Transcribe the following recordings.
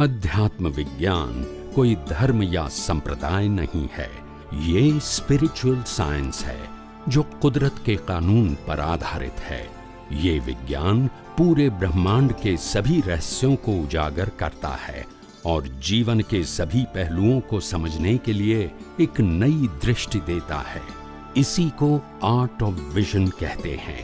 अध्यात्म विज्ञान कोई धर्म या संप्रदाय नहीं है, ये स्पिरिचुअल साइंस है जो कुदरत के कानून पर आधारित है। ये विज्ञान पूरे ब्रह्मांड के सभी रहस्यों को उजागर करता है और जीवन के सभी पहलुओं को समझने के लिए एक नई दृष्टि देता है। इसी को आर्ट ऑफ विजन कहते हैं,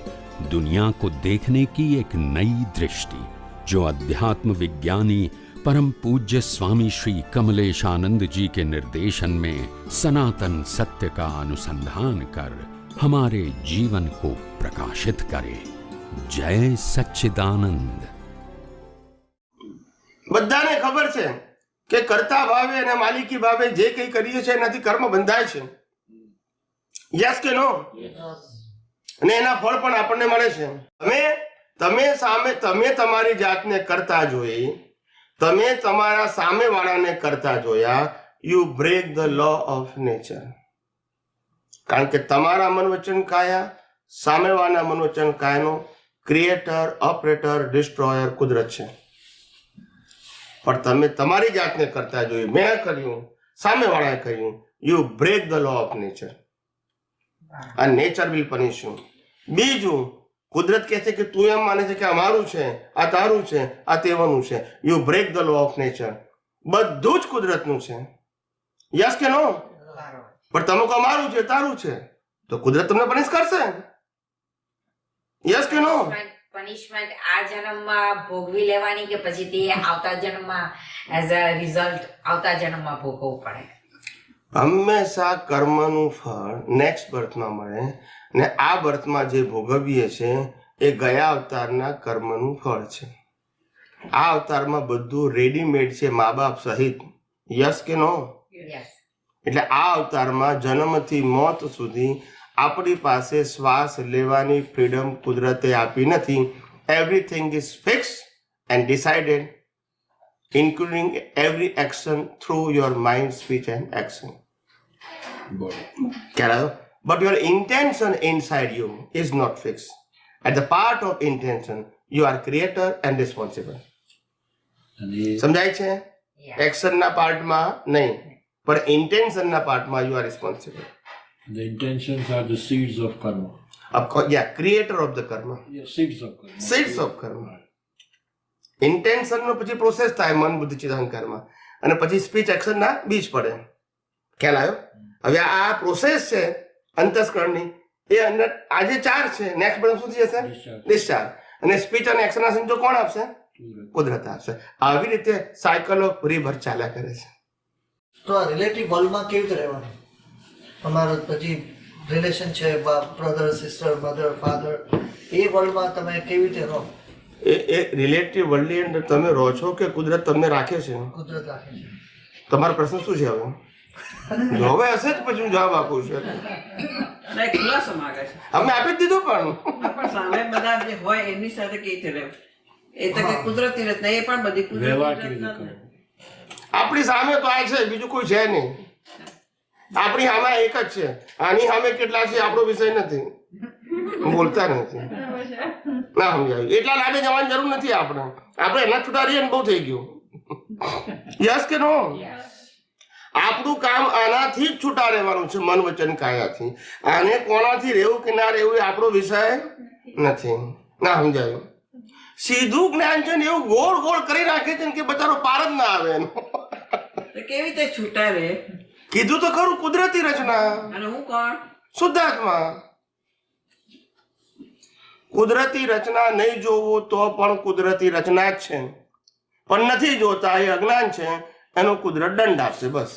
दुनिया को देखने की एक नई दृष्टि, जो अध्यात्म विज्ञानी परम पूज्य स्वामी श्री कमलेशानंद जी के निर्देशन में सनातन सत्य का अनुसंधान कर हमारे जीवन को प्रकाशित करे। जय सच्चिदानंद। બધાને ખબર છે કે કર્તા ભાવે અને માલિકી ભાવે જે કંઈ કરીએ છીએ એનાથી કર્મ બંધાય છે, યસ કે નો? અને એના ફળ પણ આપણને મળે છે। તમે તમારી જાતને કરતા જોઈ, તમે તમારા સામેવાળાને કરતા જોયા, you break the law of nature. કારણ કે તમારા મન વચન કાયા, સામેવાળાના મન વચન કાયાનો ક્રિએટર, ઓપરેટર, ડિસ્ટ્રોયર કુદરત છે। પણ તમે તમારી જાતને કરતા જોઈ, મેં કર્યું, સામેવાળાએ કર્યું, you break the law of nature અને નેચર વિલ પનિશ યુ। બીજું, કુદરત કહે છે કે તું એમ માને છે કે આ મારું છે, આ તારું છે, આ તેવાનું છે, you break the law of nature. બધું જ કુદરતનું છે, યસ કે નો? પણ તમે કહો મારું છે, તારું છે, તો કુદરત તમને પનિશ કરશે, યસ કે નો? પનિશમેન્ટ આ જન્મમાં ભોગવી લેવાની કે પછી તે આવતા જન્મમાં એઝ અ રિઝલ્ટ આવતા જન્મમાં ભોગવવું પડે? હંમેશા કર્મનું ફળ નેક્સ્ટ બર્થમાં મળે, ને આ બર્થમાં જે ભોગવીએ છે એ ગયા અવતારના કર્મનું ફળ છે। આ અવતારમાં બધું રેડીમેડ છે, મા બાપ સહિત, યસ કે નો? એટલે આ અવતારમાં જન્મથી મોત સુધી આપણી પાસે શ્વાસ લેવાની ફ્રીડમ કુદરતે આપી નથી। Everything is fix and decided, including every action through your mind, speech and action. But your intention inside you is not fixed. At the part of intention, you are creator and responsible. સમજાય છે? એક્શનના પાર્ટમાં નહીં, પણ ઇન્ટેન્શનના પાર્ટમાં you are responsible. The intentions are the seeds of karma. Of course, yeah, creator of the karma. Yeah, seeds of karma. Seeds of karma. ઇન્ટેન્શનનો પછી process થાય મન બુદ્ધિ ચિત્ત અહંકારમાં, અને પછી સ્પીચ એક્શનના બીજ પડે। ખ્યાલ આવ્યો? હવે આ પ્રોસેસ છે અંતસ્કરણની, એ અંદર આજે 4 છે, નેક્સ્ટ બર્થ શું થશે? ડિસ્ચાર્જ। અને સ્પીચ અને એક્શનના સંજો કોણ આપશે? કુદરત આપશે। આવી રીતે સાયકલ ઓફ રિબર્થ ચાલ્યા કરે છે। તો આ રિલેટિવ વર્લ્ડમાં કેવી રીતે રહેવાનું? અમારો પછી રિલેશન છે, બ્રધર, સિસ્ટર, મધર, ફાધર, એ વર્લ્ડમાં તમે કેવી રીતે રહો? એ રિલેટિવ વર્લ્ડની અંદર તમે રહો છો કે કુદરત તમને રાખે છે? કુદરત રાખે છે। તમારો પ્રશ્ન શું છે? હવે હવે હશે જ, પછી હું જવાબ આપું છું। અમે આપી જ દીધું, પણ સામે બધા જે હોય એમની સાથે કેવી રીતે રહેવું? એ તો કે કુદરતી રચના, એ પણ બધી કુદરતી રચના। આપણી સામે તો આ છે, બીજું કોઈ છે નહીં। આપણી સામે એક જ છે, આની સામે કેટલા છે આપણો વિષય નથી, બોલતા નથી, ના સમજાયું? એટલા લાગે જવાની જરૂર નથી આપણે એના છૂટા રહીએ ને બહુ થઈ ગયું, યસ કે નો? આપણું કામ આનાથી જ છૂટા રહેવાનું છે, મન વચન કાયાથી। આને કોનાથી રહેવું કે ના રહેવું એ આપણો વિષય નથી, ના સમજાયું? સીધું જ્ઞાન છે ને એવું ગોળ ગોળ કરી રાખે છે કે બચારો પાર જ ના આવે એનો। કેવી રીતે છૂટા રહે? કીધું તો ખરું, કુદરતી રચના। અને હું કોણ? શુદ્ધાત્મા। કુદરતી રચના નહીં જોવો તો પણ કુદરતી રચના જ છે, પણ નથી જોતા એ અજ્ઞાન છે, એનો કુદરત દંડ આપશે, બસ।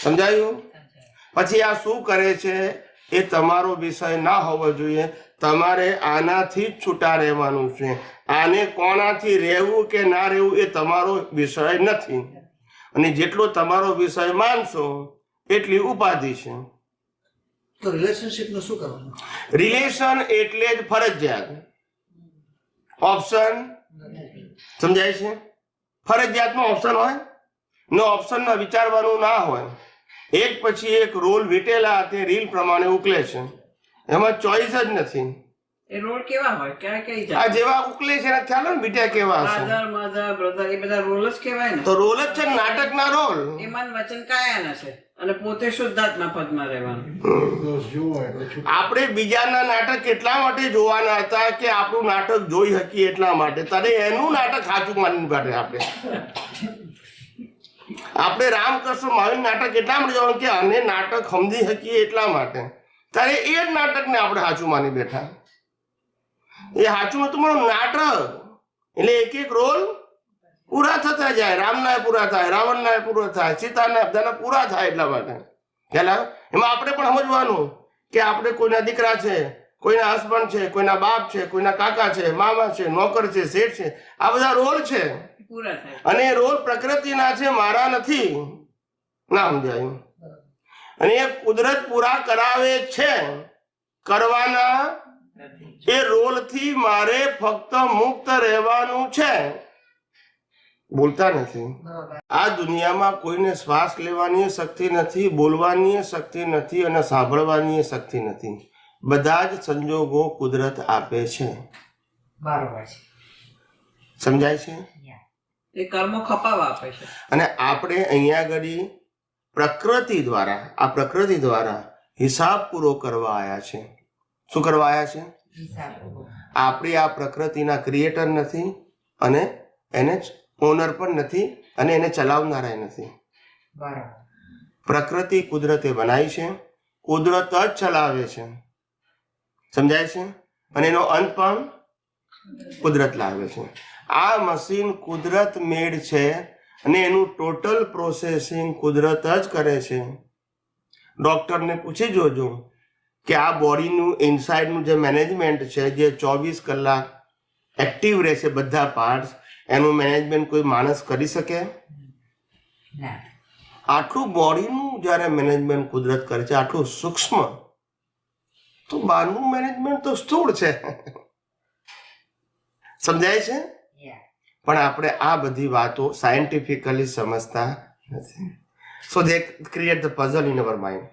સમજાયું? પછી આ શું કરે છે એ તમારો વિષય ના હોવો જોઈએ, તમારે આનાથી જ છૂટા રહેવાનું છે। આને કોનાથી રહેવું કે ના રહેવું એ તમારો વિષય નથી, અને જેટલો તમારો વિષય માનશો એટલી ઉપાધિ છે। તો રિલેશનશિપનું શું કરવાનું? રિલેશન એટલે જ ફરજિયાત, ઓપ્શન સમજાય છે? ફરજિયાતમાં ઓપ્શન હોય ને, ઓપ્શનમાં વિચારવાનું ના હોય। એક પછી એક રોલ વીટેલા હાથે રીલ પ્રમાણે ઉકલે છે, એમાં ચોઈસ જ નથી, એ રોલ કેવા હોય ક્યાં કઈ આ જાય જેવા ઉકલે છે એના ખ્યાલ હોય ને બીટા કેવા હશે? ફાધર મધર બ્રધર એ બધા રોલ જ કહેવાય ને. તો રોલ જ છે ને, નાટકના રોલ. એમાં વચન કાયાના છે અને પોતે શુદ્ધાત્મા પદમાં રહેવાનું. Those જોવો એટલે છૂટ આપણે બીજાના નાટક એટલા માટે જોવાના હતા કે આપણું નાટક જોઈ શકીએ એટલા માટે. તારે એનું નાટક સાચું માની કાઢે આપણે રામકૃષ્ણ મહાવીર નાટક એટલા માટે જોવાનું કે અને નાટક સમજી શકીએ એટલા માટે. તારે એ જ નાટકને આપણે સાચું માની બેઠા. એ સાચું નતું મારું નાટક. એટલે એક એક રોલ પૂરા થતા જાય. રામના પૂરા થાય, રાવણના પૂરા થાય, સીતાના બધાના પૂરા થાય એટલા માટે. ખ્યાલ આવે? એમાં આપણે પણ સમજવાનું કે આપણે કોઈના દીકરા છે, કોઈના હસબન્ડ છે, કોઈના બાપ છે, કોઈના કાકા છે, મામા છે, નોકર છે, શેઠ છે. આ બધા રોલ છે પૂરા થાય. અને એ રોલ પ્રકૃતિના છે, મારા નથી. ના સમજાયું? અને એ કુદરત પૂરા કરાવે છે. કરવાના એ રોલથી મારે ફક્ત મુક્ત રહેવાનું છે. બોલતા નથી. આ દુનિયામાં કોઈને શ્વાસ લેવાની શક્તિ નથી, બોલવાની શક્તિ નથી અને સાંભળવાની શક્તિ નથી. બધા જ સંજોગો કુદરત આપે છે. બરોબર છે. સમજાય છે? એ કર્મો ખપાવા આપે છે. અને આપણે અહીંયા આગળ પ્રકૃતિ દ્વારા હિસાબ પૂરો કરવા આવ્યા છે. શું કરવા આવ્યા છે? આપણે આ પ્રકૃતિના ક્રિએટર નથી અને એને ઓનર પણ નથી અને એને ચલાવનારા નથી. બરોબર. પ્રકૃતિ કુદરતે બનાવી છે, કુદરત જ ચલાવે છે. સમજાય છે? અને એનો અંત પણ કુદરત લાવે છે. આ મશીન કુદરત મેડ છે અને એનું ટોટલ પ્રોસેસિંગ કુદરત જ કરે છે. ડોક્ટરને પૂછી જોજો કે આ બોડીનું ઇનસાઇડનું જે મેનેજમેન્ટ છે, જે 24 કલાક એક્ટિવ રહેશે બધા પાર્ટ્સ, એનું મેનેજમેન્ટ કોઈ માણસ કરી શકે? ના. આટલું બોડીનું જ્યારે મેનેજમેન્ટ કુદરત કરે છે, આટલું સૂક્ષ્મ, તો બહારનું મેનેજમેન્ટ તો સ્થૂળ છે. સમજાય છે? પણ આપણે આ બધી વાતો સાયન્ટિફિકલી સમજતા નથી. So they create the puzzle in our mind.